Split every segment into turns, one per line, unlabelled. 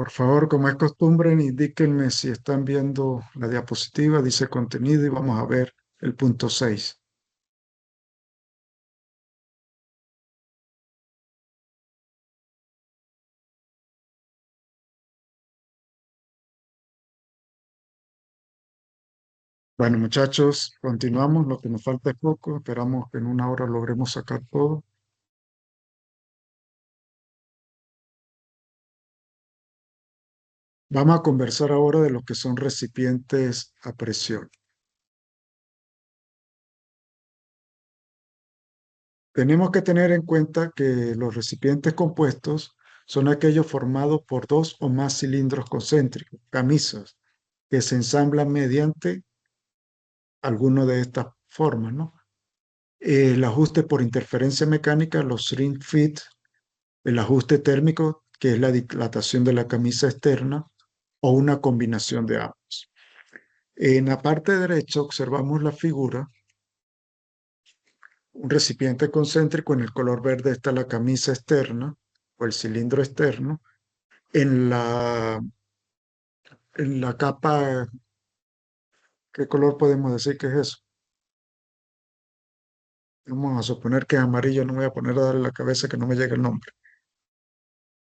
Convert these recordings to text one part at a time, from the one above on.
Por favor, como es costumbre, indíquenme si están viendo la diapositiva, dice contenido y vamos a ver el punto 6. Bueno, muchachos, continuamos. Lo que nos falta es poco. Esperamos que en una hora logremos sacar todo. Vamos a conversar ahora de lo que son recipientes a presión. Tenemos que tener en cuenta que los recipientes compuestos son aquellos formados por dos o más cilindros concéntricos, camisas, que se ensamblan mediante alguno de estas formas, ¿no? El ajuste por interferencia mecánica, los shrink fit, el ajuste térmico, que es la dilatación de la camisa externa, o una combinación de ambos. En la parte derecha observamos la figura, un recipiente concéntrico. En el color verde está la camisa externa o el cilindro externo. En la capa, ¿qué color podemos decir que es eso? Vamos a suponer que es amarillo, no me voy a poner a darle la cabeza que no me llegue el nombre.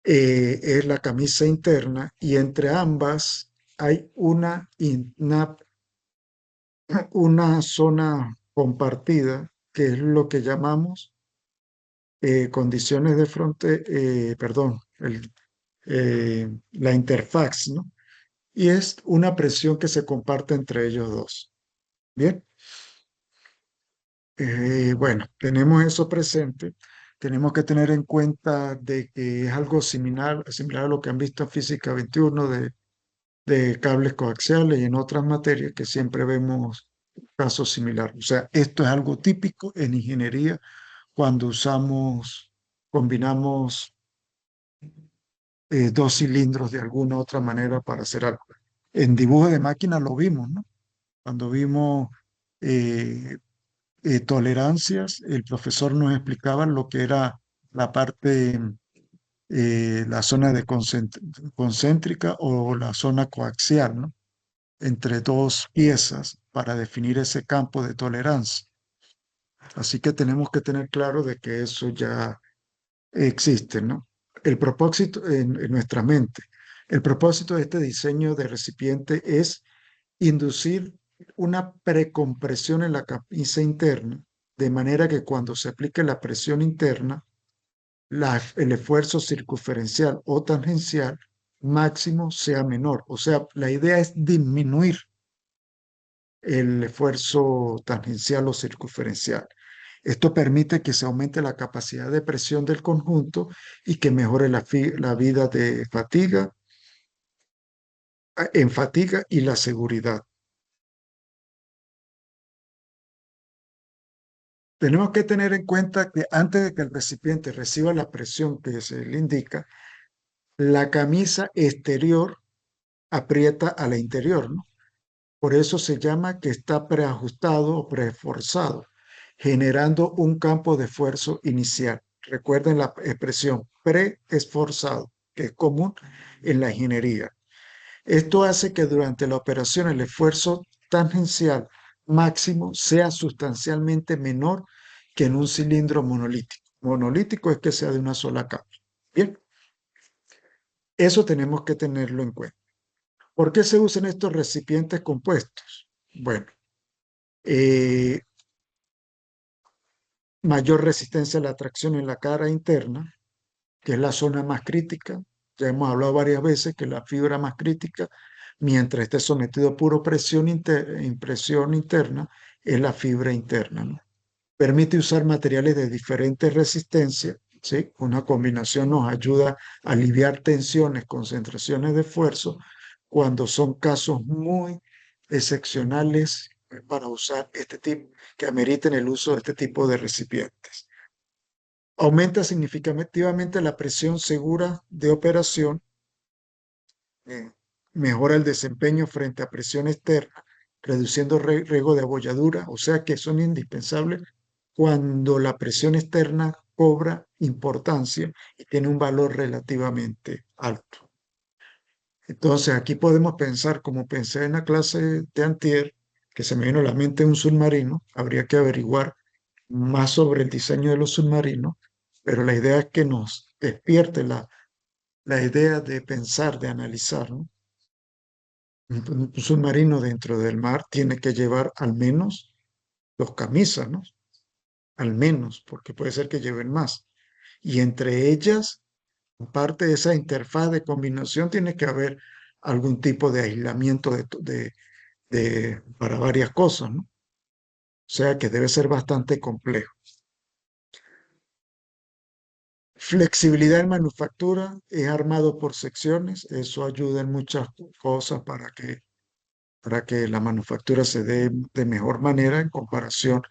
Es la camisa interna y entre ambas hay una zona compartida que es lo que llamamos condiciones de perdón, la interfaz, ¿no? Y es una presión que se comparte entre ellos dos. Bien, bueno, tenemos eso presente. Tenemos que tener en cuenta de que es algo similar a lo que han visto en Física 21 de cables coaxiales y en otras materias que siempre vemos casos similares. O sea, esto es algo típico en ingeniería cuando combinamos dos cilindros de alguna otra manera para hacer algo. En dibujo de máquina lo vimos, ¿no? Cuando vimos eh, tolerancias, el profesor nos explicaba lo que era la parte, la zona de concéntrica o la zona coaxial, ¿no? Entre dos piezas para definir ese campo de tolerancia. Así que tenemos que tener claro de que eso ya existe, ¿no? El propósito en nuestra mente, el propósito de este diseño de recipiente es inducir una precompresión en la camisa interna, de manera que cuando se aplique la presión interna, el esfuerzo circunferencial o tangencial máximo sea menor. O sea, la idea es disminuir el esfuerzo tangencial o circunferencial. Esto permite que se aumente la capacidad de presión del conjunto y que mejore la vida de fatiga, en fatiga y la seguridad. Tenemos que tener en cuenta que antes de que el recipiente reciba la presión que se le indica, la camisa exterior aprieta a la interior, ¿no? Por eso se llama que está preajustado o preforzado, generando un campo de esfuerzo inicial. Recuerden la expresión preesforzado, que es común en la ingeniería. Esto hace que durante la operación el esfuerzo tangencial máximo sea sustancialmente menor que en un cilindro monolítico. Monolítico es que sea de una sola capa. Bien, eso tenemos que tenerlo en cuenta. ¿Por qué se usan estos recipientes compuestos? Bueno, eh, mayor resistencia a la tracción en la cara interna, que es la zona más crítica. Ya hemos hablado varias veces que la fibra más crítica, mientras esté sometido a puro impresión interna, es la fibra interna, ¿no? Permite usar materiales de diferentes resistencias, ¿sí? Una combinación nos ayuda a aliviar tensiones, concentraciones de esfuerzo, cuando son casos muy excepcionales para usar este tipo, que ameriten el uso de este tipo de recipientes. Aumenta significativamente la presión segura de operación, eh, mejora el desempeño frente a presión externa, reduciendo riesgo de abolladura, o sea que son indispensables cuando la presión externa cobra importancia y tiene un valor relativamente alto. Entonces, aquí podemos pensar, como pensé en la clase de antier, que se me vino a la mente un submarino, habría que averiguar más sobre el diseño de los submarinos, pero la idea es que nos despierte la idea de pensar, de analizar, ¿no? Un submarino dentro del mar tiene que llevar al menos dos camisas, ¿no? Al menos, porque puede ser que lleven más. Y entre ellas, parte de esa interfaz de combinación, tiene que haber algún tipo de aislamiento para varias cosas, ¿no? O sea que debe ser bastante complejo. Flexibilidad en manufactura, es armado por secciones, eso ayuda en muchas cosas para que la manufactura se dé de mejor manera en comparación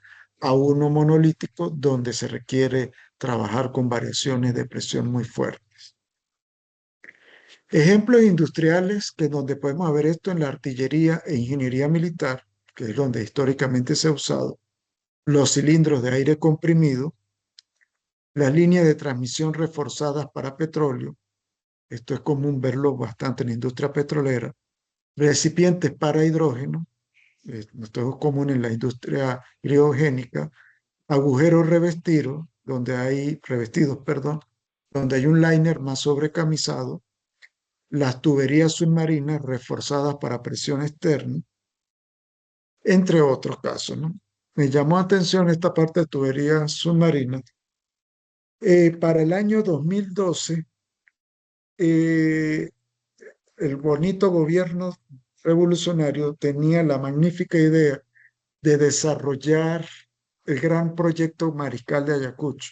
a uno monolítico donde se requiere trabajar con variaciones de presión muy fuertes. Ejemplos industriales que donde podemos ver esto en la artillería e ingeniería militar, que es donde históricamente se ha usado, los cilindros de aire comprimido, las líneas de transmisión reforzadas para petróleo, esto es común verlo bastante en la industria petrolera, recipientes para hidrógeno, esto es común en la industria criogénica, agujeros revestidos, perdón, donde hay un liner más sobrecamisado, las tuberías submarinas reforzadas para presión externa, entre otros casos, ¿no? Me llamó la atención esta parte de tuberías submarinas. Para el año 2012, eh, el bonito gobierno revolucionario tenía la magnífica idea de desarrollar el gran proyecto Mariscal de Ayacucho.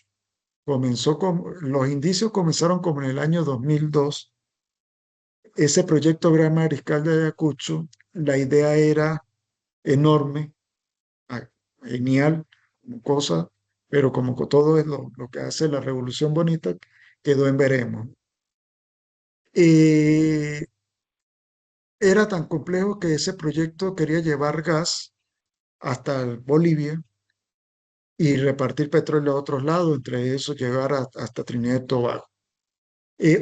Los indicios comenzaron como en el año 2002. Ese proyecto Gran Mariscal de Ayacucho, la idea era enorme, ah, genial, como cosa, pero como todo es lo que hace la Revolución Bonita, quedó en veremos. Eh, Era tan complejo que ese proyecto quería llevar gas hasta Bolivia y repartir petróleo a otros lados, entre eso llegar hasta Trinidad y Tobago.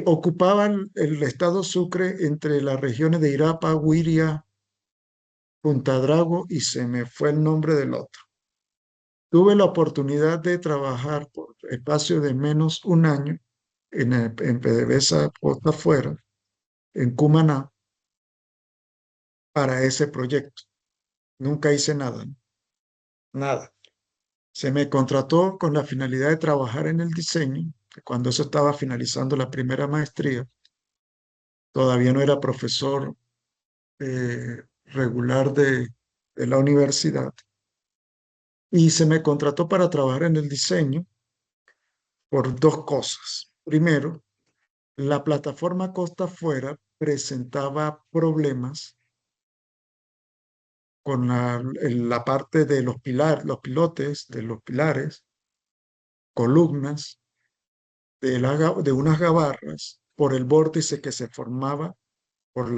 Ocupaban el estado Sucre entre las regiones de Irapa, Huiria, Punta Drago y se me fue el nombre del otro. Tuve la oportunidad de trabajar por espacio de menos un año en PDVSA Costa Afuera, en Cumaná, para ese proyecto. Nunca hice nada, ¿no? Nada. Se me contrató con la finalidad de trabajar en el diseño, cuando eso estaba finalizando la primera maestría. Todavía no era profesor regular de la universidad. Y se me contrató para trabajar en el diseño por dos cosas. Primero, la plataforma Costa Afuera presentaba problemas con la parte de los pilotes, de los pilares, columnas, de unas gabarras, por el vórtice que se formaba por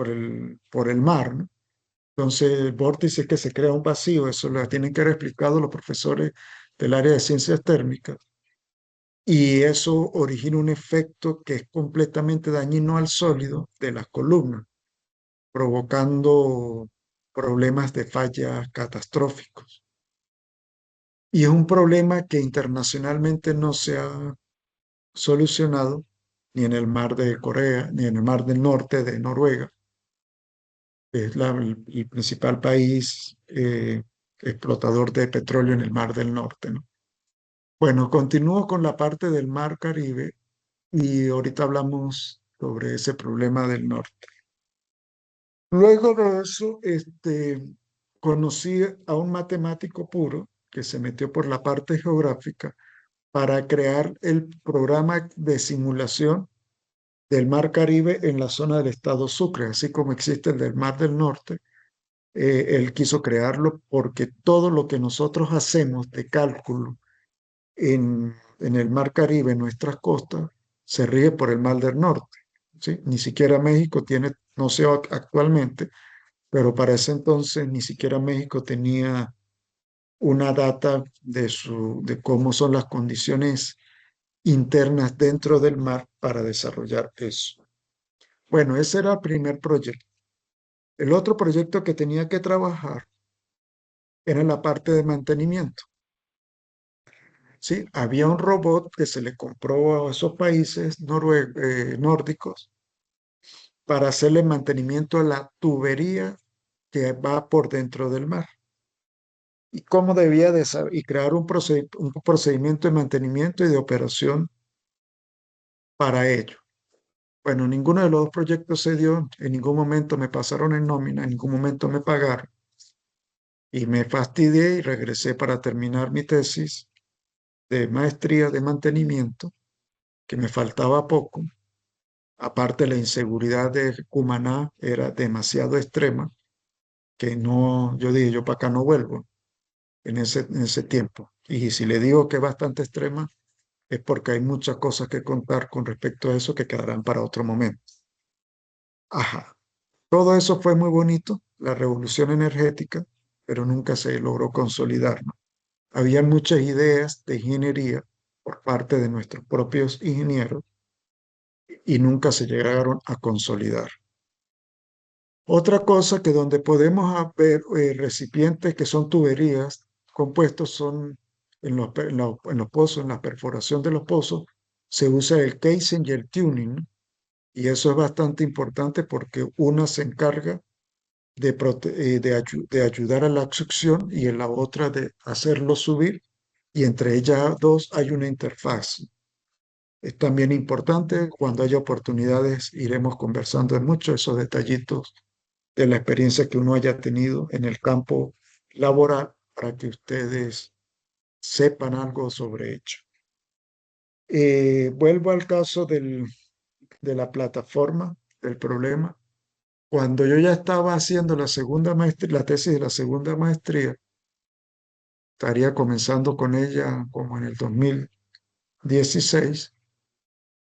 el mar, ¿no? Entonces, el vórtice es que se crea un vacío, eso lo tienen que haber explicado los profesores del área de ciencias térmicas, y eso origina un efecto que es completamente dañino al sólido de las columnas, provocando problemas de fallas catastróficos. Y es un problema que internacionalmente no se ha solucionado ni en el mar de Corea, ni en el mar del norte de Noruega, que es el principal país explotador de petróleo en el mar del norte, ¿no? Bueno, continúo con la parte del mar Caribe y ahorita hablamos sobre ese problema del norte. Luego de eso, conocí a un matemático puro que se metió por la parte geográfica para crear el programa de simulación del Mar Caribe en la zona del estado Sucre, así como existe el del Mar del Norte. Él quiso crearlo porque todo lo que nosotros hacemos de cálculo en el Mar Caribe, en nuestras costas, se rige por el Mar del Norte, ¿sí? Ni siquiera México tiene, no sé actualmente, pero para ese entonces ni siquiera México tenía una data de cómo son las condiciones internas dentro del mar para desarrollar eso. Bueno, ese era el primer proyecto. El otro proyecto que tenía que trabajar era en la parte de mantenimiento. ¿Sí? Había un robot que se le compró a esos países nórdicos para hacerle mantenimiento a la tubería que va por dentro del mar. Y cómo debía y crear un procedimiento de mantenimiento y de operación para ello. Bueno, ninguno de los dos proyectos se dio, en ningún momento me pasaron en nómina, en ningún momento me pagaron y me fastidié y regresé para terminar mi tesis de maestría de mantenimiento, que me faltaba poco. Aparte, la inseguridad de Cumaná era demasiado extrema, que no, yo dije, yo para acá no vuelvo en ese tiempo. Y si le digo que es bastante extrema, es porque hay muchas cosas que contar con respecto a eso que quedarán para otro momento. Ajá. Todo eso fue muy bonito, la revolución energética, pero nunca se logró consolidar, ¿no? Había muchas ideas de ingeniería por parte de nuestros propios ingenieros y nunca se llegaron a consolidar. Otra cosa que donde podemos ver recipientes que son tuberías compuestos son en los pozos, en la perforación de los pozos, se usa el casing y el tuning, ¿no? Y eso es bastante importante porque una se encarga de ayudar a la succión y en la otra de hacerlo subir, y entre ellas dos hay una interfaz. Es también importante, cuando haya oportunidades iremos conversando de muchos esos detallitos de la experiencia que uno haya tenido en el campo laboral para que ustedes sepan algo sobre ello. Vuelvo al caso de la plataforma, del problema. Cuando yo ya estaba haciendo la segunda maestría, la tesis de la segunda maestría, estaría comenzando con ella como en el 2016,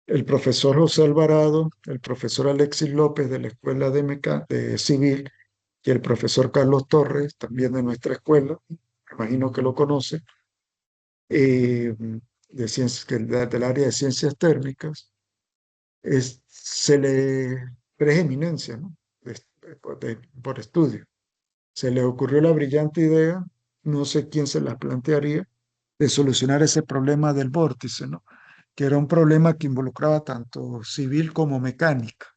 el profesor José Alvarado, el profesor Alexis López de la Escuela de Civil y el profesor Carlos Torres, también de nuestra escuela, me imagino que lo conoce, de ciencias, del área de ciencias térmicas, se le preeminencia, ¿no? Por estudio. Se le ocurrió la brillante idea, no sé quién se la plantearía, de solucionar ese problema del vórtice, ¿no? Que era un problema que involucraba tanto civil como mecánica.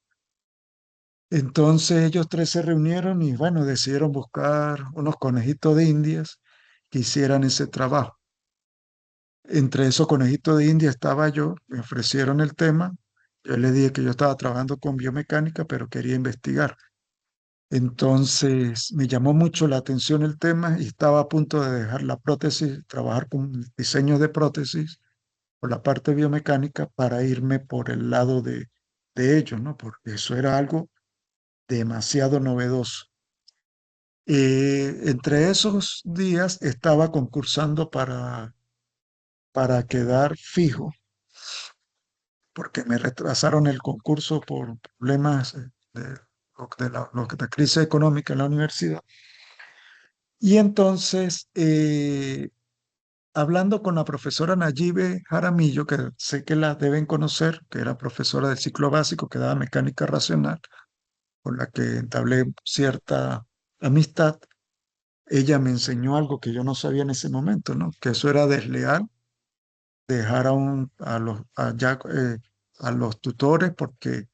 Entonces ellos tres se reunieron y bueno, decidieron buscar unos conejitos de indias que hicieran ese trabajo. Entre esos conejitos de India estaba yo, me ofrecieron el tema, yo les dije que yo estaba trabajando con biomecánica, pero quería investigar. Entonces me llamó mucho la atención el tema y estaba a punto de dejar la prótesis, trabajar con diseños de prótesis por la parte biomecánica para irme por el lado de ellos, ¿no? Porque eso era algo demasiado novedoso. Entre esos días estaba concursando para quedar fijo, porque me retrasaron el concurso por problemas de la crisis económica en la universidad. Y entonces, hablando con la profesora Nayibe Jaramillo, que sé que la deben conocer, que era profesora del ciclo básico, que daba mecánica racional, con la que entablé cierta amistad, ella me enseñó algo que yo no sabía en ese momento, ¿no? Que eso era desleal, dejar a los tutores, porque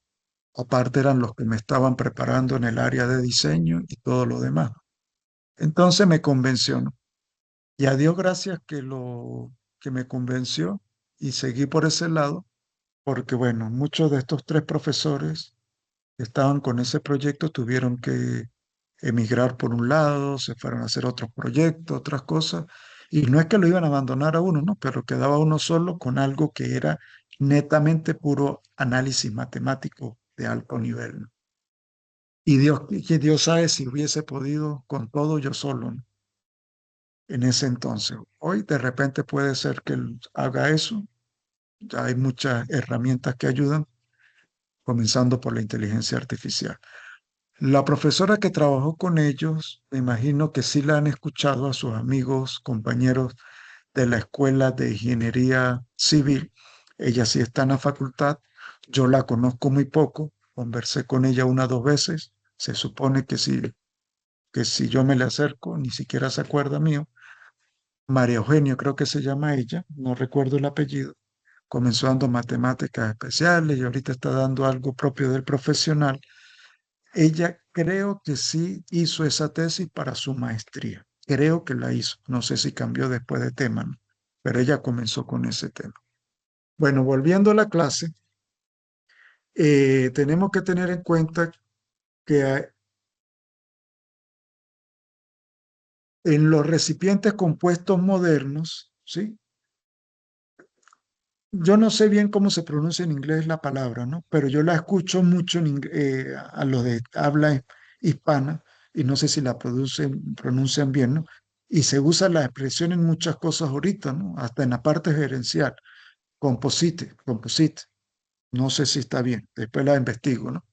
aparte eran los que me estaban preparando en el área de diseño y todo lo demás. Entonces me convenció, ¿no? Y a Dios gracias que me convenció y seguí por ese lado, porque bueno, muchos de estos tres profesores que estaban con ese proyecto tuvieron que emigrar por un lado, se fueron a hacer otros proyectos, otras cosas, y no es que lo iban a abandonar a uno, ¿no? Pero quedaba uno solo con algo que era netamente puro análisis matemático de alto nivel, ¿no? Que Dios sabe si hubiese podido con todo yo solo, ¿no? En ese entonces. Hoy de repente puede ser que él haga eso. Ya hay muchas herramientas que ayudan, comenzando por la inteligencia artificial. La profesora que trabajó con ellos, me imagino que sí la han escuchado a sus amigos, compañeros de la Escuela de Ingeniería Civil. Ella sí está en la facultad. Yo la conozco muy poco, conversé con ella una o dos veces. Se supone que si yo me le acerco, ni siquiera se acuerda mío. María Eugenia, creo que se llama ella, no recuerdo el apellido. Comenzó dando matemáticas especiales y ahorita está dando algo propio del profesional. Ella creo que sí hizo esa tesis para su maestría. Creo que la hizo. No sé si cambió después de tema, ¿no? Pero ella comenzó con ese tema. Bueno, volviendo a la clase, tenemos que tener en cuenta que en los recipientes compuestos modernos, ¿sí? Yo no sé bien cómo se pronuncia en inglés la palabra, ¿no? Pero yo la escucho mucho a los de habla hispana y no sé si la pronuncian bien, ¿no? Y se usa la expresión en muchas cosas ahorita, ¿no? Hasta en la parte gerencial. Composite. No sé si está bien. Después la investigo, ¿no?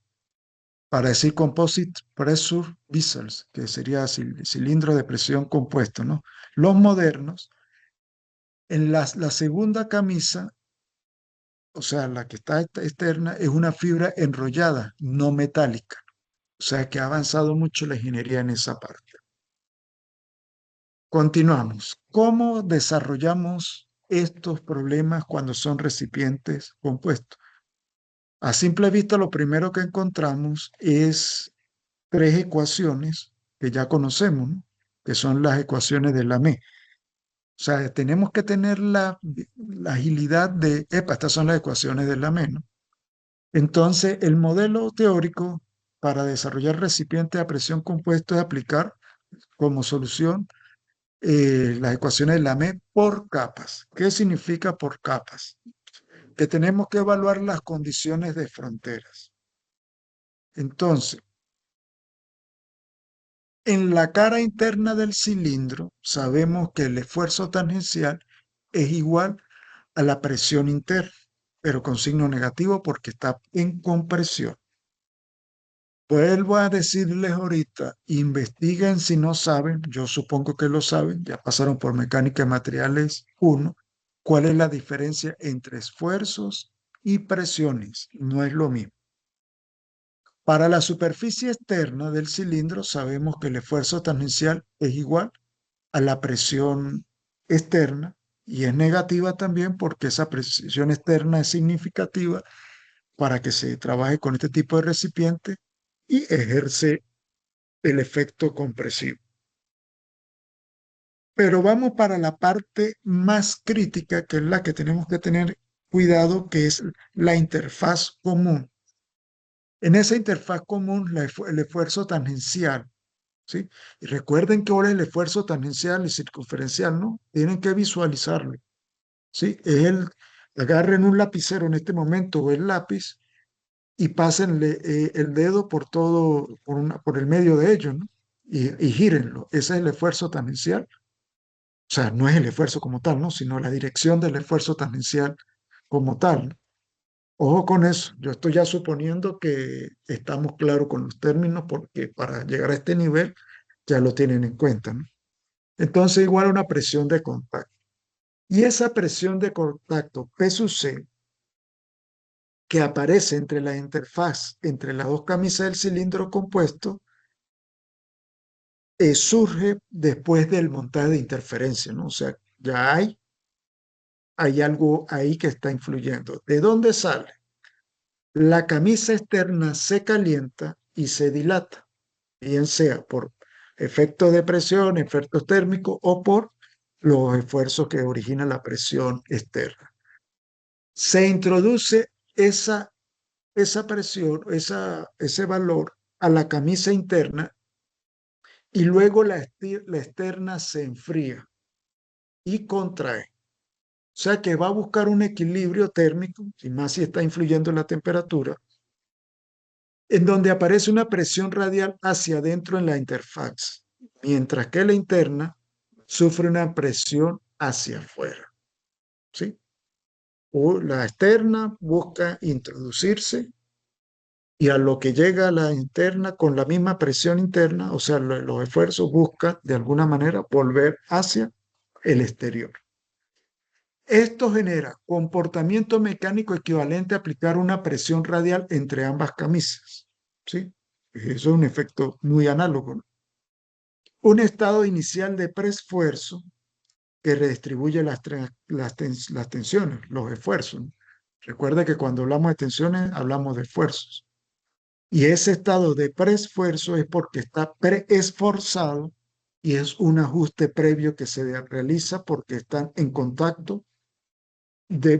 Para decir composite pressure vessels, que sería cilindro de presión compuesto, ¿no? Los modernos, en la segunda camisa, o sea, la que está externa, es una fibra enrollada, no metálica. O sea que ha avanzado mucho la ingeniería en esa parte. Continuamos. ¿Cómo desarrollamos estos problemas cuando son recipientes compuestos? A simple vista, lo primero que encontramos es tres ecuaciones que ya conocemos, ¿no? Que son las ecuaciones de Lamé. O sea, tenemos que tener la agilidad estas son las ecuaciones de Lamé, ¿no? Entonces, el modelo teórico para desarrollar recipientes a presión compuesta es aplicar como solución las ecuaciones de Lamé por capas. ¿Qué significa por capas? Que tenemos que evaluar las condiciones de fronteras. Entonces, en la cara interna del cilindro sabemos que el esfuerzo tangencial es igual a la presión interna, pero con signo negativo porque está en compresión. Vuelvo a decirles ahorita, investiguen si no saben, yo supongo que lo saben, ya pasaron por mecánica de materiales 1, cuál es la diferencia entre esfuerzos y presiones. No es lo mismo. Para la superficie externa del cilindro sabemos que el esfuerzo tangencial es igual a la presión externa y es negativa también porque esa presión externa es significativa para que se trabaje con este tipo de recipiente y ejerce el efecto compresivo. Pero vamos para la parte más crítica, que es la que tenemos que tener cuidado, que es la interfaz común. En esa interfaz común, el esfuerzo tangencial, ¿sí? Y recuerden que ahora el esfuerzo tangencial y circunferencial, ¿no? Tienen que visualizarlo, ¿sí? Agarren un lapicero en este momento o el lápiz y pásenle el dedo por todo, por el medio de ellos, ¿no? Y gírenlo. Ese es el esfuerzo tangencial. O sea, no es el esfuerzo como tal, ¿no? Sino la dirección del esfuerzo tangencial como tal, ¿no? Ojo con eso. Yo estoy ya suponiendo que estamos claros con los términos porque para llegar a este nivel ya lo tienen en cuenta, ¿no? Entonces, igual una presión de contacto. Y esa presión de contacto P sub C que aparece entre la interfaz, entre las dos camisas del cilindro compuesto, surge después del montaje de interferencia, ¿no? O sea, ya hay algo ahí que está influyendo. ¿De dónde sale? La camisa externa se calienta y se dilata, bien sea por efecto de presión, efectos térmicos o por los esfuerzos que origina la presión externa. Se introduce esa presión, ese valor a la camisa interna y luego la externa se enfría y contrae. O sea que va a buscar un equilibrio térmico, y más si está influyendo en la temperatura, en donde aparece una presión radial hacia adentro en la interfaz, mientras que la interna sufre una presión hacia afuera. ¿Sí? O la externa busca introducirse y a lo que llega a la interna con la misma presión interna, o sea, los esfuerzos buscan de alguna manera volver hacia el exterior. Esto genera comportamiento mecánico equivalente a aplicar una presión radial entre ambas camisas. ¿Sí? Eso es un efecto muy análogo, ¿no? Un estado inicial de preesfuerzo que redistribuye las tensiones, los esfuerzos, ¿no? Recuerda que cuando hablamos de tensiones hablamos de esfuerzos. Y ese estado de preesfuerzo es porque está preesforzado y es un ajuste previo que se realiza porque están en contacto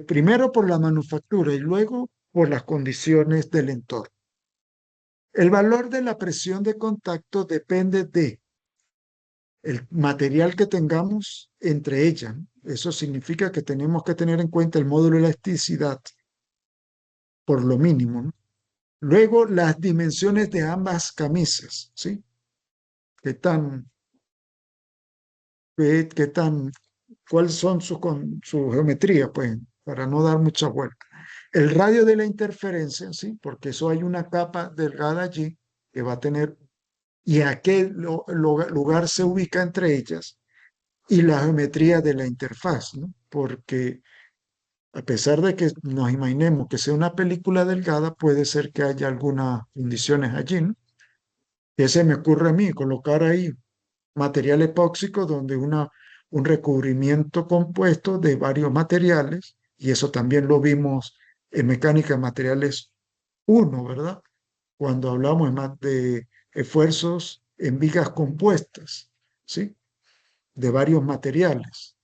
primero por la manufactura y luego por las condiciones del entorno. El valor de la presión de contacto depende de el material que tengamos entre ellas. Eso significa que tenemos que tener en cuenta el módulo de elasticidad por lo mínimo, ¿no? Luego, las dimensiones de ambas camisas, ¿sí? ¿Qué tan, qué tan, cuáles son su geometría? Pues, para no dar mucha vuelta. El radio de la interferencia, ¿sí? Porque eso hay una capa delgada allí que va a tener, y a qué lugar se ubica entre ellas, y la geometría de la interfaz, ¿no? Porque a pesar de que nos imaginemos que sea una película delgada, puede ser que haya algunas condiciones allí, ¿no? ¿Qué se me ocurre a mí? Colocar ahí material epóxico donde un recubrimiento compuesto de varios materiales, y eso también lo vimos en mecánica de materiales uno, ¿verdad? Cuando hablamos más de esfuerzos en vigas compuestas, ¿sí? De varios materiales.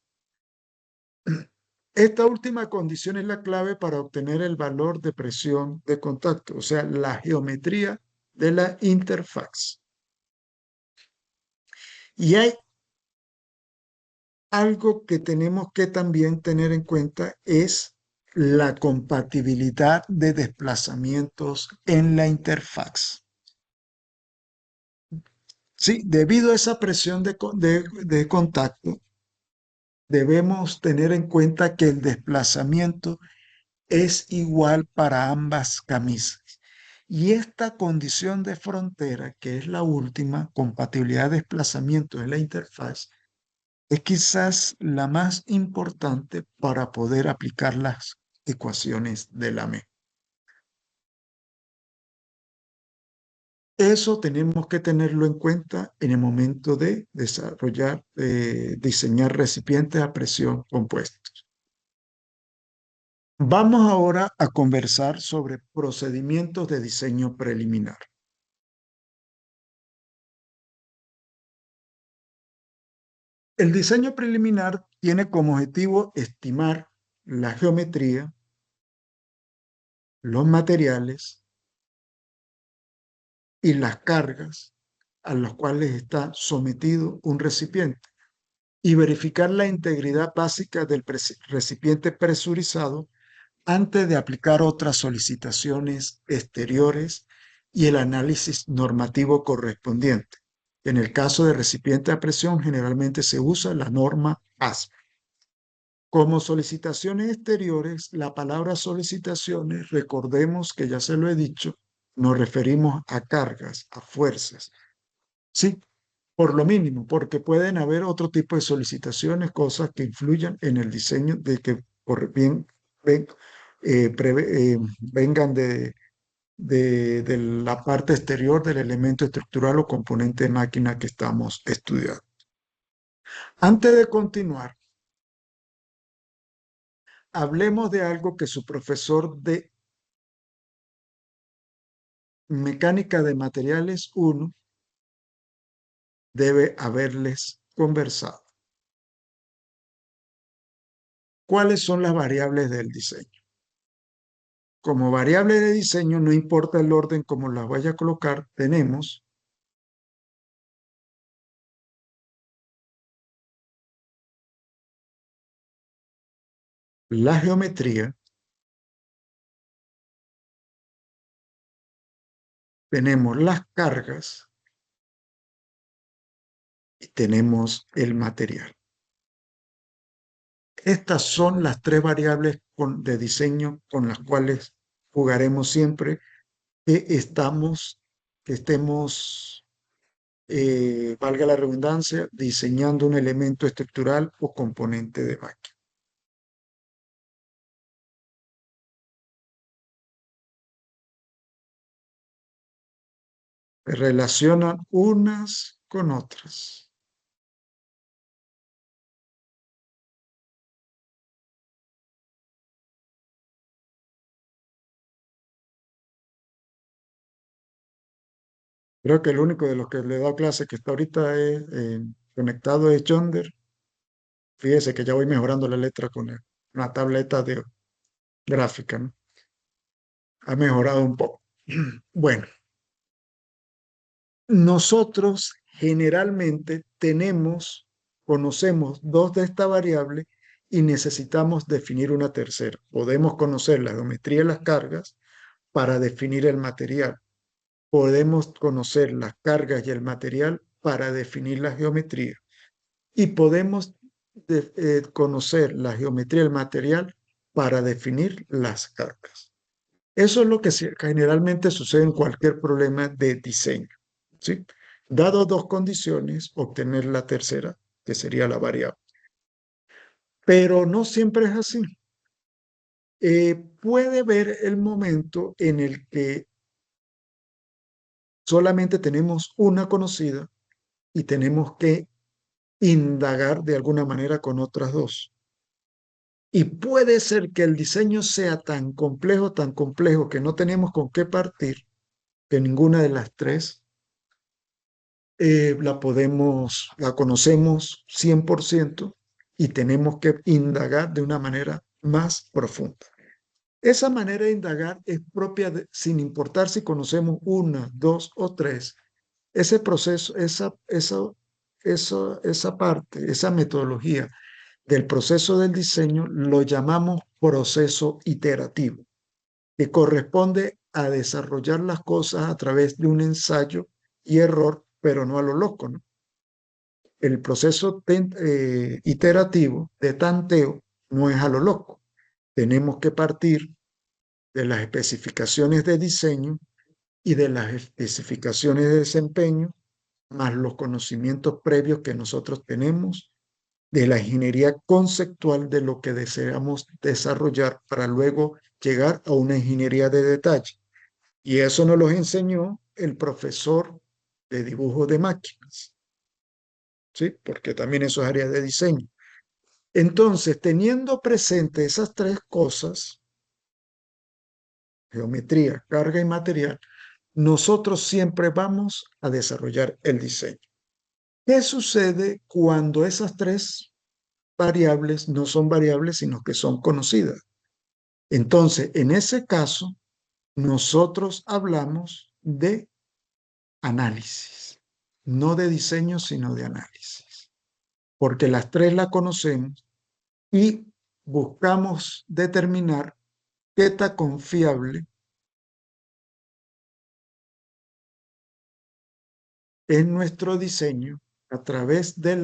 Esta última condición es la clave para obtener el valor de presión de contacto, o sea, la geometría de la interfaz. Y hay algo que tenemos que también tener en cuenta es la compatibilidad de desplazamientos en la interfaz. Sí, debido a esa presión de contacto, debemos tener en cuenta que el desplazamiento es igual para ambas camisas. Y esta condición de frontera, que es la última, compatibilidad de desplazamiento en la interfaz, es quizás la más importante para poder aplicar las ecuaciones de la ME. Eso tenemos que tenerlo en cuenta en el momento de desarrollar, diseñar recipientes a presión compuestos. Vamos ahora a conversar sobre procedimientos de diseño preliminar. El diseño preliminar tiene como objetivo estimar la geometría, los materiales y las cargas a las cuales está sometido un recipiente y verificar la integridad básica del recipiente presurizado antes de aplicar otras solicitaciones exteriores y el análisis normativo correspondiente. En el caso de recipiente a presión, generalmente se usa la norma ASME. Como solicitaciones exteriores, la palabra solicitaciones, recordemos que ya se lo he dicho, nos referimos a cargas, a fuerzas. Sí, por lo mínimo, porque pueden haber otro tipo de solicitaciones, cosas que influyan en el diseño de que por bien ven, vengan de la parte exterior del elemento estructural o componente de máquina que estamos estudiando. Antes de continuar, hablemos de algo que su profesor de Mecánica de Materiales 1 debe haberles conversado. ¿Cuáles son las variables del diseño? Como variable de diseño, no importa el orden como las vaya a colocar, tenemos la geometría, tenemos las cargas y tenemos el material. Estas son las tres variables de diseño con las cuales jugaremos siempre que estemos, valga la redundancia, diseñando un elemento estructural o componente de máquina. se relacionan unas con otras. Creo que el único de los que le he dado clase que está ahorita conectado es Yonder. Fíjese que ya voy mejorando la letra con una tableta de gráfica, ¿no? Ha mejorado un poco. Bueno, nosotros generalmente conocemos dos de estas variables y necesitamos definir una tercera. Podemos conocer la geometría de las cargas para definir el material. Podemos conocer las cargas y el material para definir la geometría. Y podemos conocer la geometría del material para definir las cargas. Eso es lo que generalmente sucede en cualquier problema de diseño, ¿sí? Dado dos condiciones, obtener la tercera, que sería la variable. Pero no siempre es así. Puede haber el momento en el que solamente tenemos una conocida y tenemos que indagar de alguna manera con otras dos. Y puede ser que el diseño sea tan complejo que no tenemos con qué partir, que ninguna de las tres la conocemos 100% y tenemos que indagar de una manera más profunda. Esa manera de indagar es propia sin importar si conocemos una, dos o tres. Ese proceso, esa parte, esa metodología del proceso del diseño lo llamamos proceso iterativo, que corresponde a desarrollar las cosas a través de un ensayo y error, pero no a lo loco, ¿no? El proceso iterativo de tanteo no es a lo loco. Tenemos que partir de las especificaciones de diseño y de las especificaciones de desempeño, más los conocimientos previos que nosotros tenemos de la ingeniería conceptual de lo que deseamos desarrollar para luego llegar a una ingeniería de detalle. Y eso nos lo enseñó el profesor de dibujo de máquinas, ¿sí? Porque también eso es área de diseño. Entonces, teniendo presente esas tres cosas, geometría, carga y material, nosotros siempre vamos a desarrollar el diseño. ¿Qué sucede cuando esas tres variables no son variables, sino que son conocidas? Entonces, en ese caso, nosotros hablamos de análisis, no de diseño, sino de análisis, porque las tres la conocemos y buscamos determinar qué tan confiable es nuestro diseño a través de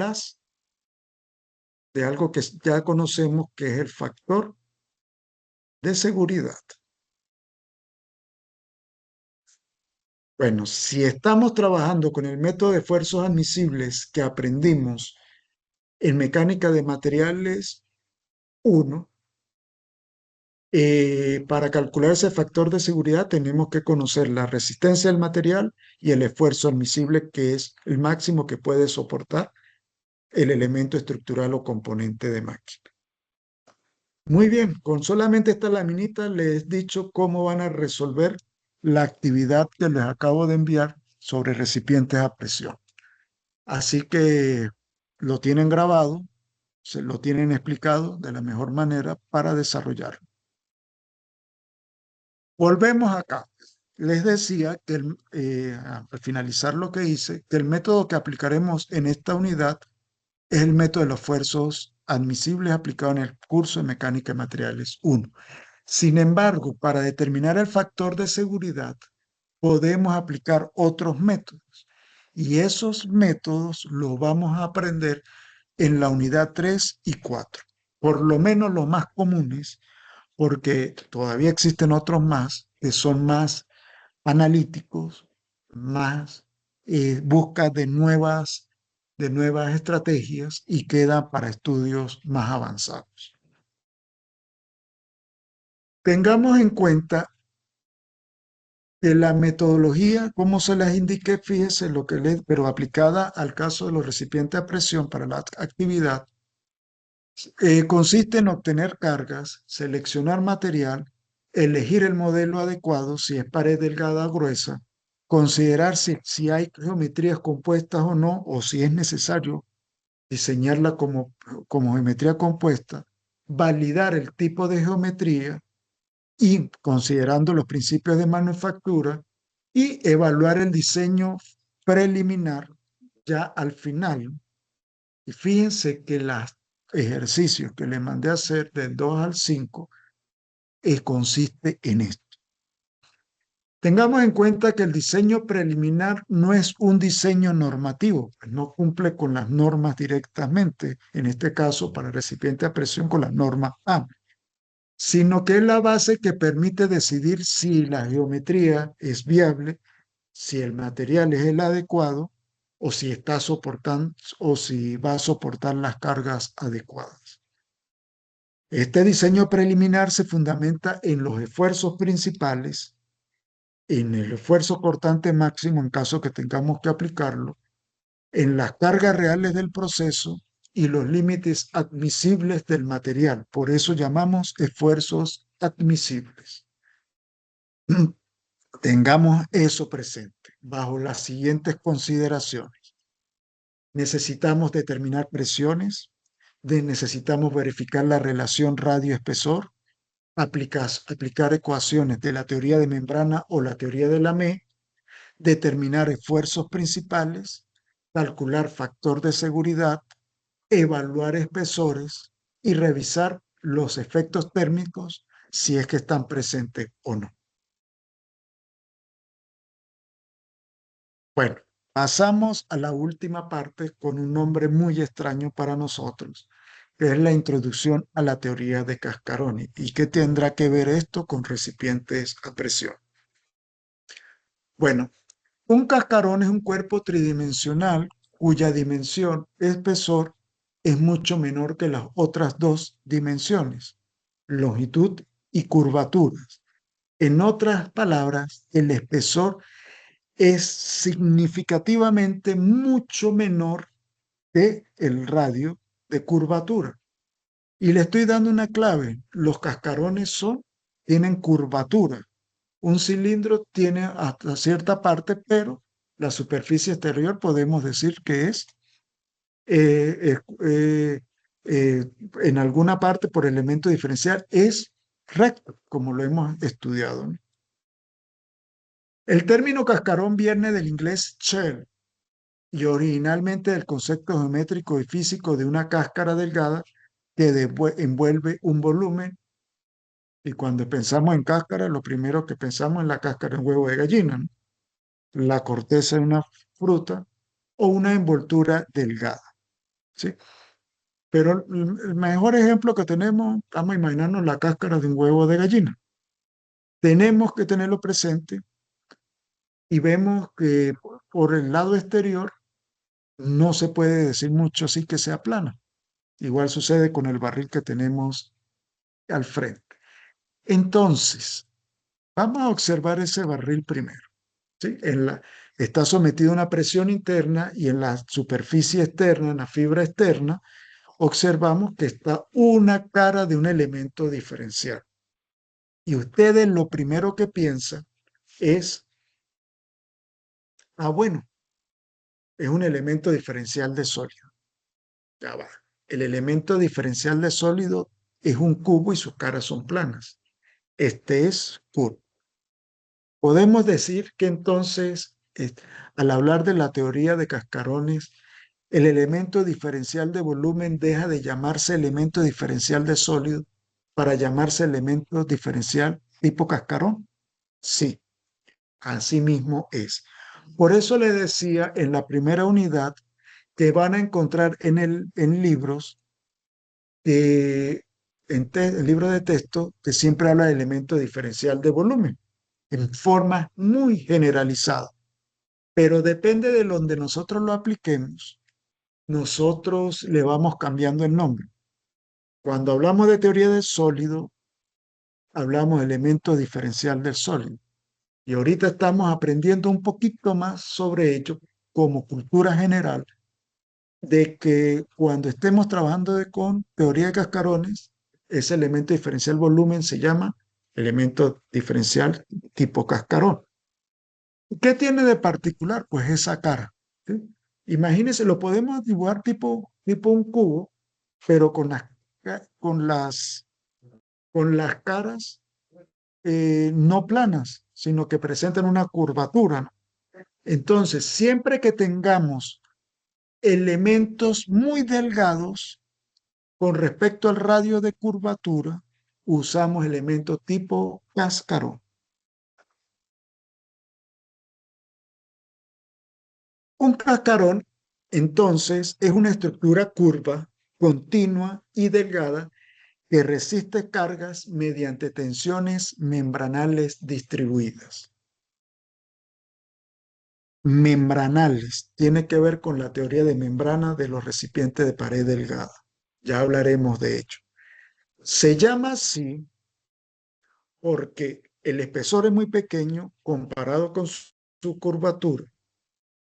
algo que ya conocemos que es el factor de seguridad. Bueno, si estamos trabajando con el método de esfuerzos admisibles que aprendimos en mecánica de materiales 1, para calcular ese factor de seguridad tenemos que conocer la resistencia del material y el esfuerzo admisible, que es el máximo que puede soportar el elemento estructural o componente de máquina. Muy bien, con solamente esta laminita les he dicho cómo van a resolver la actividad que les acabo de enviar sobre recipientes a presión. Así que lo tienen grabado, se lo tienen explicado de la mejor manera para desarrollarlo. Volvemos acá. Les decía que al finalizar lo que hice, que el método que aplicaremos en esta unidad es el método de los esfuerzos admisibles aplicado en el curso de Mecánica de Materiales 1. Sin embargo, para determinar el factor de seguridad, podemos aplicar otros métodos. Y esos métodos los vamos a aprender en la unidad 3 y 4. Por lo menos los más comunes, porque todavía existen otros más que son más analíticos, más busca de nuevas estrategias y queda para estudios más avanzados. Tengamos en cuenta De la metodología, ¿cómo se las indiqué? Fíjese lo que le, pero aplicada al caso de los recipientes a presión para la actividad, consiste en obtener cargas, seleccionar material, elegir el modelo adecuado, si es pared delgada o gruesa, considerar si hay geometrías compuestas o no, o si es necesario diseñarla como geometría compuesta, validar el tipo de geometría y considerando los principios de manufactura y evaluar el diseño preliminar ya al final. Y fíjense que los ejercicios que le mandé a hacer del 2 al 5 consiste en esto. Tengamos en cuenta que el diseño preliminar no es un diseño normativo, pues no cumple con las normas directamente, en este caso para recipiente a presión con la norma A, sino que es la base que permite decidir si la geometría es viable, si el material es el adecuado o si está soportando o si va a soportar las cargas adecuadas. Este diseño preliminar se fundamenta en los esfuerzos principales, en el esfuerzo cortante máximo en caso que tengamos que aplicarlo, en las cargas reales del proceso y los límites admisibles del material. Por eso llamamos esfuerzos admisibles. Tengamos eso presente bajo las siguientes consideraciones. Necesitamos determinar presiones, necesitamos verificar la relación radio-espesor, aplicar ecuaciones de la teoría de membrana o la teoría de Lamé, determinar esfuerzos principales, calcular factor de seguridad, evaluar espesores y revisar los efectos térmicos si es que están presentes o no. Bueno, pasamos a la última parte con un nombre muy extraño para nosotros, que es la introducción a la teoría de Cascaroni. ¿Y qué tendrá que ver esto con recipientes a presión? Bueno, un cascarón es un cuerpo tridimensional cuya dimensión, espesor, es mucho menor que las otras dos dimensiones, longitud y curvaturas. En otras palabras, el espesor es significativamente mucho menor que el radio de curvatura. Y le estoy dando una clave. Los cascarones tienen curvatura. Un cilindro tiene hasta cierta parte, pero la superficie exterior podemos decir que es eh, eh, eh, en alguna parte por elemento diferencial es recto, como lo hemos estudiado, ¿no? El término cascarón viene del inglés shell y originalmente del concepto geométrico y físico de una cáscara delgada que envuelve un volumen. Y cuando pensamos en cáscara, lo primero que pensamos es la cáscara de un huevo de gallina, ¿no? La corteza de una fruta o una envoltura delgada, ¿sí? Pero el mejor ejemplo que tenemos, vamos a imaginarnos la cáscara de un huevo de gallina. Tenemos que tenerlo presente y vemos que por el lado exterior no se puede decir mucho así que sea plana. Igual sucede con el barril que tenemos al frente. Entonces, vamos a observar ese barril primero, ¿sí? Está sometido a una presión interna y en la superficie externa, en la fibra externa, observamos que está una cara de un elemento diferencial. Y ustedes lo primero que piensan es, bueno, es un elemento diferencial de sólido. Ya va. El elemento diferencial de sólido es un cubo y sus caras son planas. Este es curvo. Podemos decir que entonces, al hablar de la teoría de cascarones, el elemento diferencial de volumen deja de llamarse elemento diferencial de sólido para llamarse elemento diferencial tipo cascarón. Sí, así mismo es. Por eso le decía en la primera unidad que van a encontrar en libros, en libros de texto, que siempre habla de elemento diferencial de volumen en forma muy generalizada, pero depende de donde nosotros lo apliquemos, nosotros le vamos cambiando el nombre. Cuando hablamos de teoría del sólido, hablamos de elemento diferencial del sólido. Y ahorita estamos aprendiendo un poquito más sobre ello como cultura general, de que cuando estemos trabajando con teoría de cascarones, ese elemento diferencial volumen se llama elemento diferencial tipo cascarón. ¿Qué tiene de particular? Pues esa cara. ¿Sí? Imagínense, lo podemos dibujar tipo un cubo, pero con con las caras no planas, sino que presentan una curvatura, ¿no? Entonces, siempre que tengamos elementos muy delgados con respecto al radio de curvatura, usamos elementos tipo cascarón. Un cascarón, entonces, es una estructura curva, continua y delgada que resiste cargas mediante tensiones membranales distribuidas. Membranales tiene que ver con la teoría de membrana de los recipientes de pared delgada. Ya hablaremos de ello. Se llama así porque el espesor es muy pequeño comparado con su curvatura.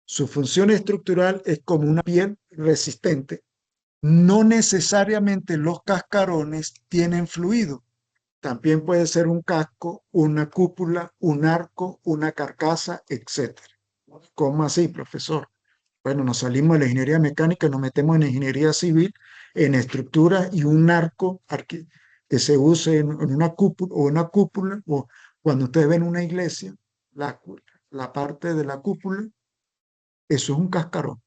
Su función estructural es como una piel resistente. No necesariamente los cascarones tienen fluido. También puede ser un casco, una cúpula, un arco, una carcasa, etc. ¿Cómo así, profesor? Bueno, nos salimos de la ingeniería mecánica, nos metemos en ingeniería civil, en estructura y un arco que se use en una cúpula, o cuando ustedes ven una iglesia, la, la parte de la cúpula, eso es un cascarón.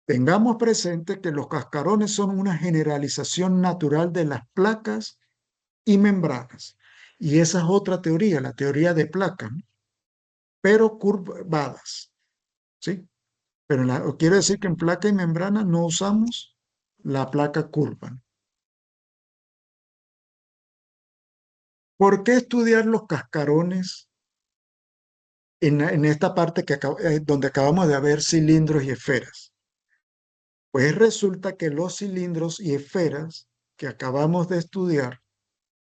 Tengamos presente que los cascarones son una generalización natural de las placas y membranas. Y esa es otra teoría, la teoría de placas, ¿no? Pero curvadas, ¿sí? Pero quiere decir que en placa y membrana no usamos la placa curva. ¿Por qué estudiar los cascarones en esta parte donde acabamos de ver cilindros y esferas? Pues resulta que los cilindros y esferas que acabamos de estudiar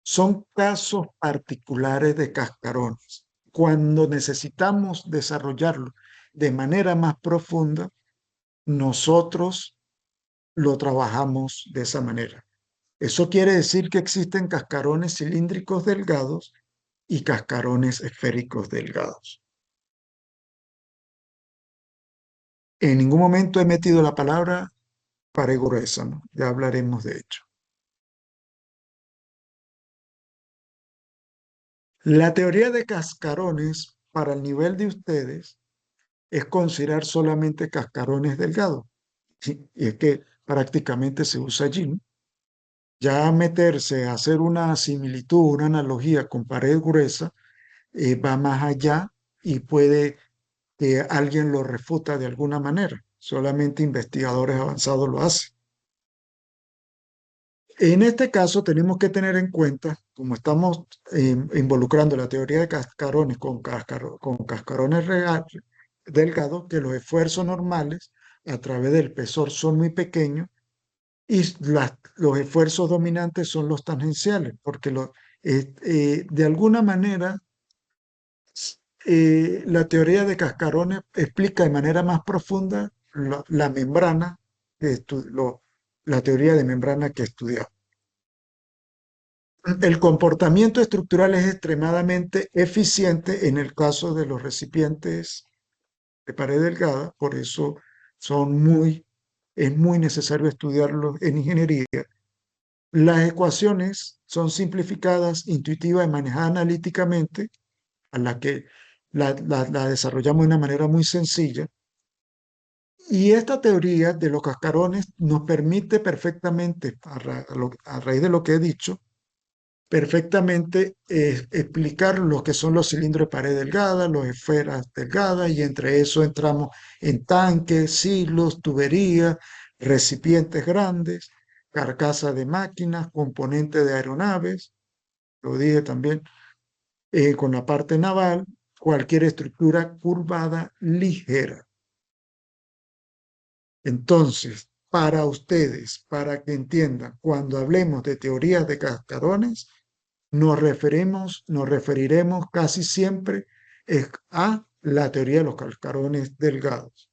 son casos particulares de cascarones. Cuando necesitamos desarrollarlo de manera más profunda, nosotros lo trabajamos de esa manera. Eso quiere decir que existen cascarones cilíndricos delgados y cascarones esféricos delgados. En ningún momento he metido la palabra pared gruesa, ¿no? Ya hablaremos de ello. La teoría de cascarones para el nivel de ustedes es considerar solamente cascarones delgados. Sí, y es que prácticamente se usa allí, ¿no? Ya meterse a hacer una similitud, una analogía con pared gruesa, va más allá y puede que alguien lo refuta de alguna manera. Solamente investigadores avanzados lo hacen. En este caso tenemos que tener en cuenta, como estamos involucrando la teoría de cascarones con cascarones delgados, que los esfuerzos normales a través del espesor son muy pequeños y los esfuerzos dominantes son los tangenciales, porque de alguna manera la teoría de cascarones explica de manera más profunda la membrana, la teoría de membrana que estudiamos. El comportamiento estructural es extremadamente eficiente en el caso de los recipientes de pared delgada, por eso es muy necesario estudiarlos en ingeniería. Las ecuaciones son simplificadas, intuitivas y manejadas analíticamente, a la que la desarrollamos de una manera muy sencilla. Y esta teoría de los cascarones nos permite perfectamente, a raíz de lo que he dicho, perfectamente explicar lo que son los cilindros de pared delgada, las esferas delgadas, y entre eso entramos en tanques, silos, tuberías, recipientes grandes, carcasas de máquinas, componentes de aeronaves, lo dije también, con la parte naval, cualquier estructura curvada ligera. Entonces, para ustedes, para que entiendan, cuando hablemos de teorías de cascarones, nos referiremos casi siempre a la teoría de los cascarones delgados.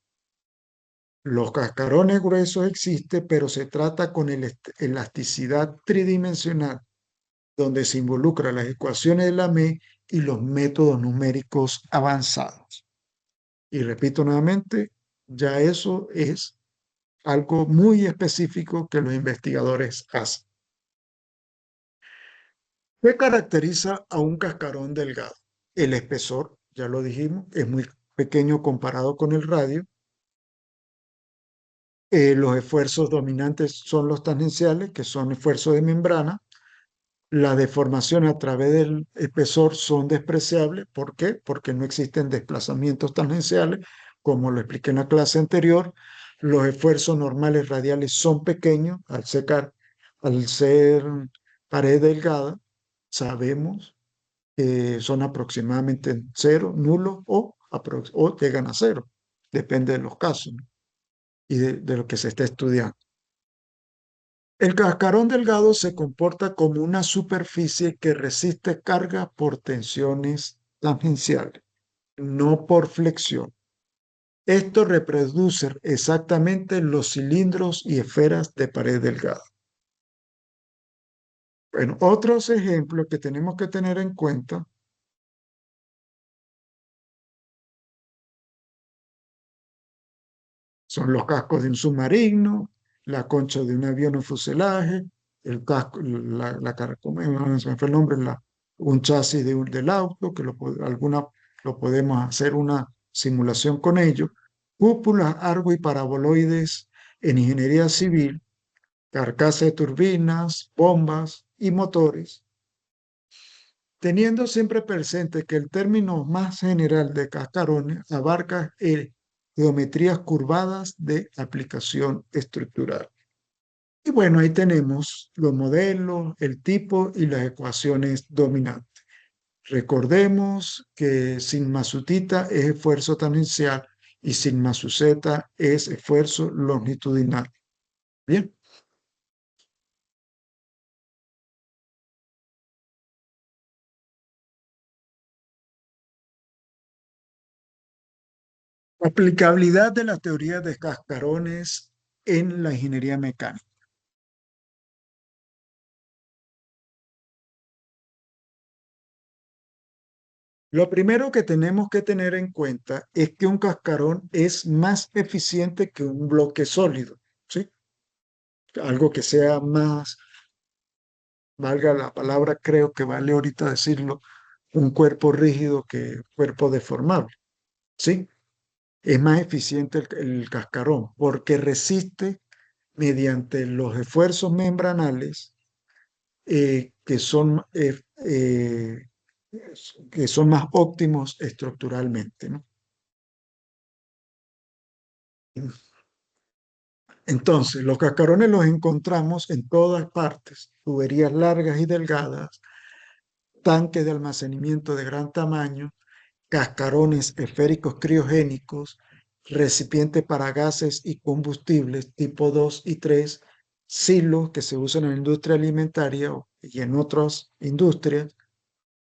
Los cascarones gruesos existen, pero se trata con elasticidad tridimensional, donde se involucran las ecuaciones de Lamé y los métodos numéricos avanzados. Y repito nuevamente, ya eso es algo muy específico que los investigadores hacen. ¿Qué caracteriza a un cascarón delgado? El espesor, ya lo dijimos, es muy pequeño comparado con el radio. Los esfuerzos dominantes son los tangenciales, que son esfuerzos de membrana. Las deformaciones a través del espesor son despreciables. ¿Por qué? Porque no existen desplazamientos tangenciales, como lo expliqué en la clase anterior. Los esfuerzos normales radiales son pequeños al ser pared delgada. Sabemos que son aproximadamente cero, nulo o llegan a cero. Depende de los casos, ¿no? Y de lo que se está estudiando. El cascarón delgado se comporta como una superficie que resiste carga por tensiones tangenciales, no por flexión. Esto reproduce exactamente los cilindros y esferas de pared delgada. Bueno, otros ejemplos que tenemos que tener en cuenta son los cascos de un submarino, la concha de un avión o fuselaje, el casco, ¿cómo se me fue el nombre? Un chasis del auto, lo podemos hacer una simulación con ello, cúpulas, arco y paraboloides en ingeniería civil, carcasas de turbinas, bombas y motores, teniendo siempre presente que el término más general de cascarones abarca geometrías curvadas de aplicación estructural. Y bueno, ahí tenemos los modelos, el tipo y las ecuaciones dominantes. Recordemos que sigma su tita es esfuerzo tangencial y sigma su zeta es esfuerzo longitudinal. Bien. Aplicabilidad de la teoría de cascarones en la ingeniería mecánica. Lo primero que tenemos que tener en cuenta es que un cascarón es más eficiente que un bloque sólido, ¿sí? Algo que sea más, valga la palabra, creo que vale ahorita decirlo, un cuerpo rígido que cuerpo deformable, ¿sí? Es más eficiente el cascarón porque resiste mediante los esfuerzos membranales que eh, que son más óptimos estructuralmente, ¿no? Entonces, los cascarones los encontramos en todas partes, tuberías largas y delgadas, tanques de almacenamiento de gran tamaño, cascarones esféricos criogénicos, recipientes para gases y combustibles tipo 2 y 3, silos que se usan en la industria alimentaria y en otras industrias,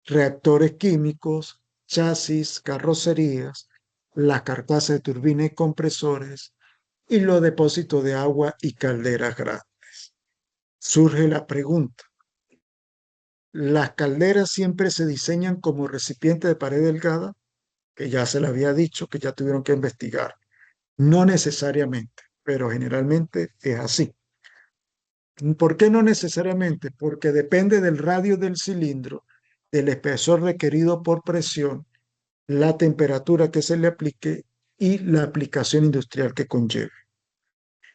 reactores químicos, chasis, carrocerías, las carcasas de turbinas y compresores y los depósitos de agua y calderas grandes. Surge la pregunta, ¿las calderas siempre se diseñan como recipiente de pared delgada? Que ya se le había dicho, que ya tuvieron que investigar. No necesariamente, pero generalmente es así. ¿Por qué no necesariamente? Porque depende del radio del cilindro, del espesor requerido por presión, la temperatura que se le aplique y la aplicación industrial que conlleve.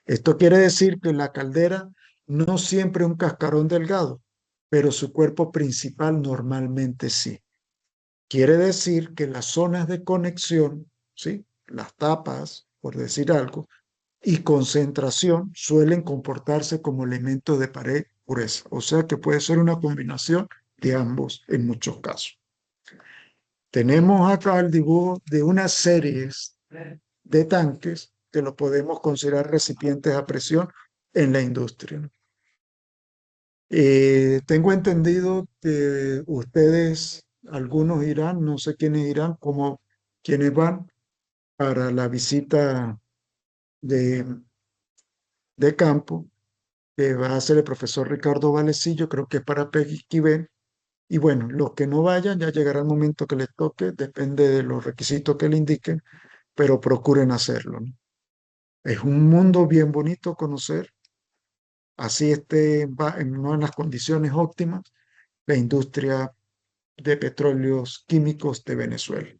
Esto quiere decir que la caldera no siempre es un cascarón delgado, pero su cuerpo principal normalmente sí. Quiere decir que las zonas de conexión, ¿sí? Las tapas, por decir algo, y concentración suelen comportarse como elementos de pared gruesa. O sea que puede ser una combinación de ambos en muchos casos. Tenemos acá el dibujo de unas series de tanques que lo podemos considerar recipientes a presión en la industria, ¿no? Tengo entendido que ustedes, algunos irán, no sé quiénes irán, como quienes van para la visita de, de campo que va a hacer el profesor Ricardo Valecillo, creo que es para Pequiquibén. Y bueno, los que no vayan, ya llegará el momento que les toque, depende de los requisitos que le indiquen, pero procuren hacerlo, ¿no? Es un mundo bien bonito conocer, así esté no en las condiciones óptimas, la industria de petróleos químicos de Venezuela.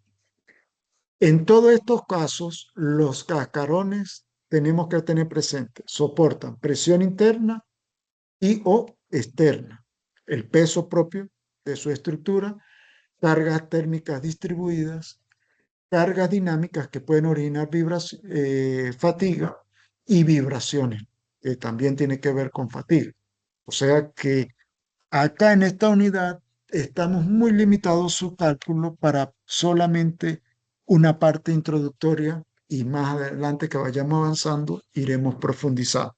En todos estos casos, los cascarones tenemos que tener presente, soportan presión interna y o externa, el peso propio de su estructura, cargas térmicas distribuidas, cargas dinámicas que pueden originar fatiga y vibraciones, que también tiene que ver con fatiga. O sea que acá en esta unidad estamos muy limitados su cálculo para solamente una parte introductoria y más adelante que vayamos avanzando iremos profundizando.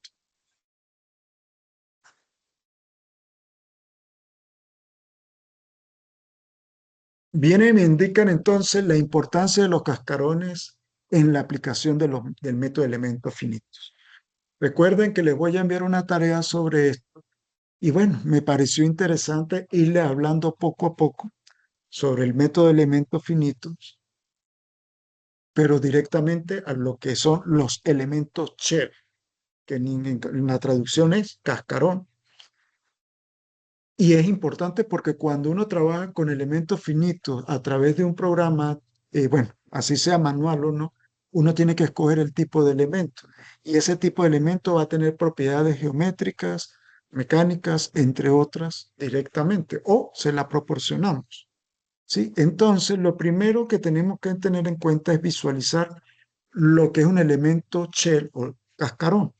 Vienen y me indican entonces la importancia de los cascarones en la aplicación del método de elementos finitos. Recuerden que les voy a enviar una tarea sobre esto y bueno, me pareció interesante irle hablando poco a poco sobre el método de elementos finitos, pero directamente a lo que son los elementos shell, que en la traducción es cascarón. Y es importante porque cuando uno trabaja con elementos finitos a través de un programa, bueno, así sea manual o no, uno tiene que escoger el tipo de elemento. Y ese tipo de elemento va a tener propiedades geométricas, mecánicas, entre otras, directamente, o se la proporcionamos. ¿Sí? Entonces, lo primero que tenemos que tener en cuenta es visualizar lo que es un elemento shell o cascarón.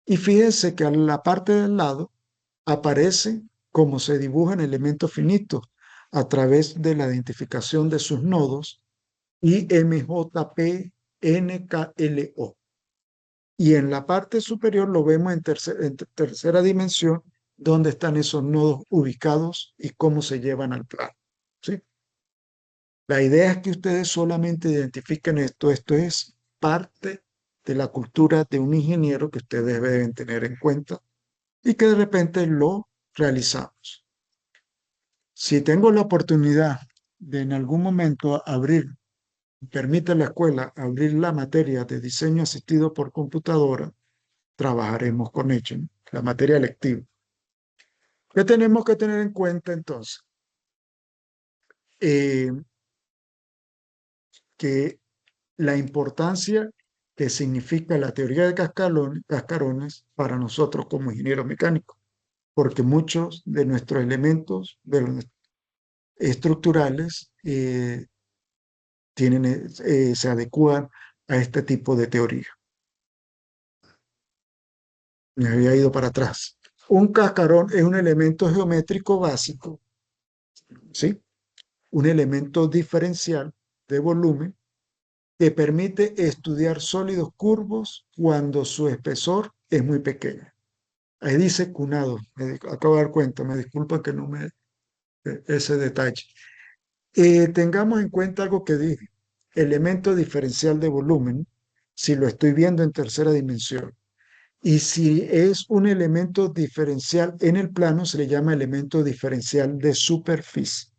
Y fíjense que a la parte del lado aparece como se dibujan elementos finitos a través de la identificación de sus nodos IMJP, NKLO. Y en la parte superior lo vemos en tercera dimensión, donde están esos nodos ubicados y cómo se llevan al plano. ¿Sí? La idea es que ustedes solamente identifiquen esto. Esto es parte de la cultura de un ingeniero que ustedes deben tener en cuenta y que de repente lo realizamos. Si tengo la oportunidad de en algún momento permite la escuela abrir la materia de diseño asistido por computadora, trabajaremos con ello, ¿no? La materia electiva. ¿Qué tenemos que tener en cuenta entonces? Eh, que la importancia que significa la teoría de cascarones para nosotros como ingenieros mecánicos, porque muchos de nuestros elementos estructurales se adecúan a este tipo de teoría. Me había ido para atrás. Un cascarón es un elemento geométrico básico, ¿sí? Un elemento diferencial de volumen que permite estudiar sólidos curvos cuando su espesor es muy pequeño. Ahí dice cunado, acabo de dar cuenta, me disculpa que no me ese detalle. Tengamos en cuenta algo que dije, elemento diferencial de volumen, si lo estoy viendo en tercera dimensión. Y si es un elemento diferencial en el plano, se le llama elemento diferencial de superficie.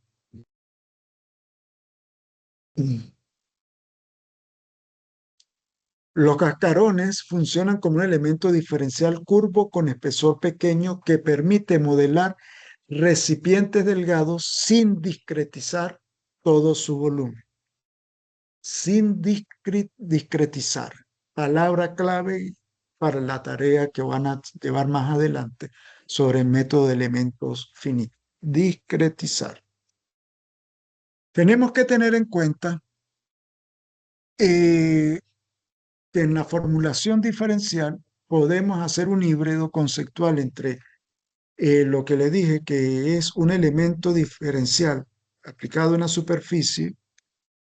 Mm. Los cascarones funcionan como un elemento diferencial curvo con espesor pequeño que permite modelar recipientes delgados sin discretizar todo su volumen. Sin discretizar. Palabra clave para la tarea que van a llevar más adelante sobre el método de elementos finitos. Discretizar. Tenemos que tener en cuenta que en la formulación diferencial podemos hacer un híbrido conceptual entre lo que le dije que es un elemento diferencial aplicado a una superficie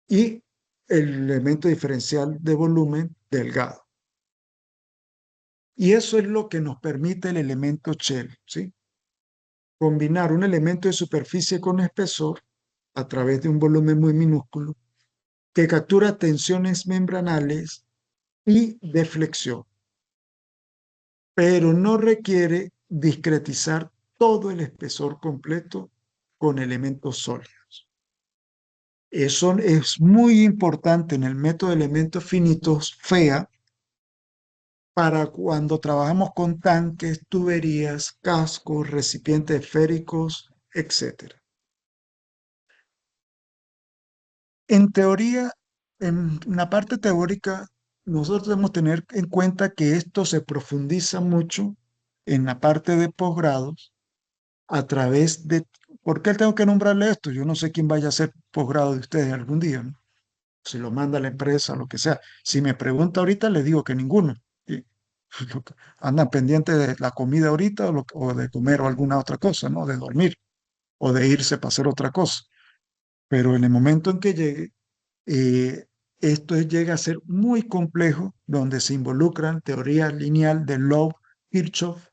y el elemento diferencial de volumen delgado. Y eso es lo que nos permite el elemento shell, ¿sí? combinar un elemento de superficie con espesor a través de un volumen muy minúsculo que captura tensiones membranales y deflexión, pero no requiere discretizar todo el espesor completo con elementos sólidos. Eso es muy importante en el método de elementos finitos, FEA, para cuando trabajamos con tanques, tuberías, cascos, recipientes esféricos, etc. En teoría, en la parte teórica, nosotros debemos tener en cuenta que esto se profundiza mucho en la parte de posgrados a través de... ¿Por qué tengo que nombrarle esto? Yo no sé quién vaya a hacer posgrado de ustedes algún día, ¿no? Si lo manda la empresa, lo que sea. Si me pregunta ahorita, le digo que ninguno. ¿Sí? Andan pendientes de la comida ahorita o de comer o alguna otra cosa, ¿no? De dormir o de irse para hacer otra cosa. Pero en el momento en que llegue, eh, llega a ser muy complejo, donde se involucran teoría lineal de Love-Kirchhoff,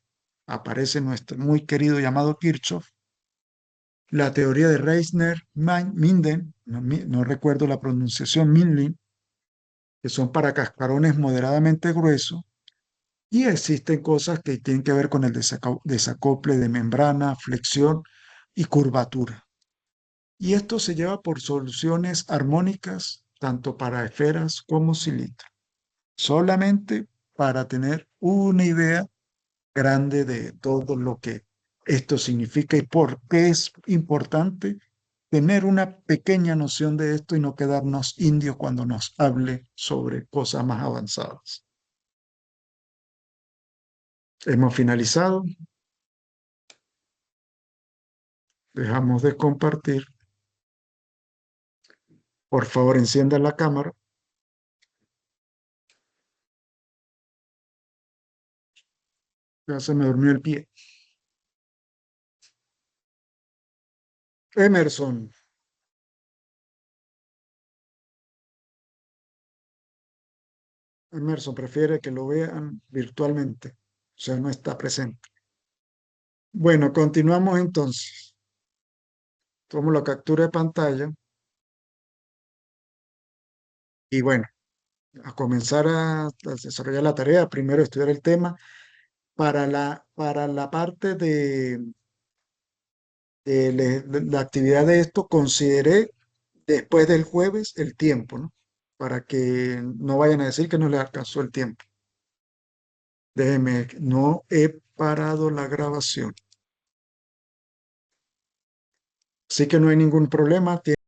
aparece nuestro muy querido llamado Kirchhoff, la teoría de Reisner-Minden, no recuerdo la pronunciación, Mindlin, que son para cascarones moderadamente gruesos, y existen cosas que tienen que ver con el desacople de membrana, flexión y curvatura. Y esto se lleva por soluciones armónicas, tanto para esferas como cilindros, solamente para tener una idea grande de todo lo que esto significa y por qué es importante tener una pequeña noción de esto y no quedarnos indios cuando nos hable sobre cosas más avanzadas. Hemos finalizado, dejamos de compartir. Por favor, encienda la cámara. Ya se me durmió el pie. Emerson, Emerson prefiere que lo vean virtualmente, o sea, no está presente. Bueno, continuamos entonces. Tomo la captura de pantalla y bueno, a comenzar a desarrollar la tarea, primero estudiar el tema. Para la parte de la actividad de esto, consideré después del jueves el tiempo, ¿no? Para que no vayan a decir que no les alcanzó el tiempo. Déjeme, no he parado la grabación. Así que no hay ningún problema.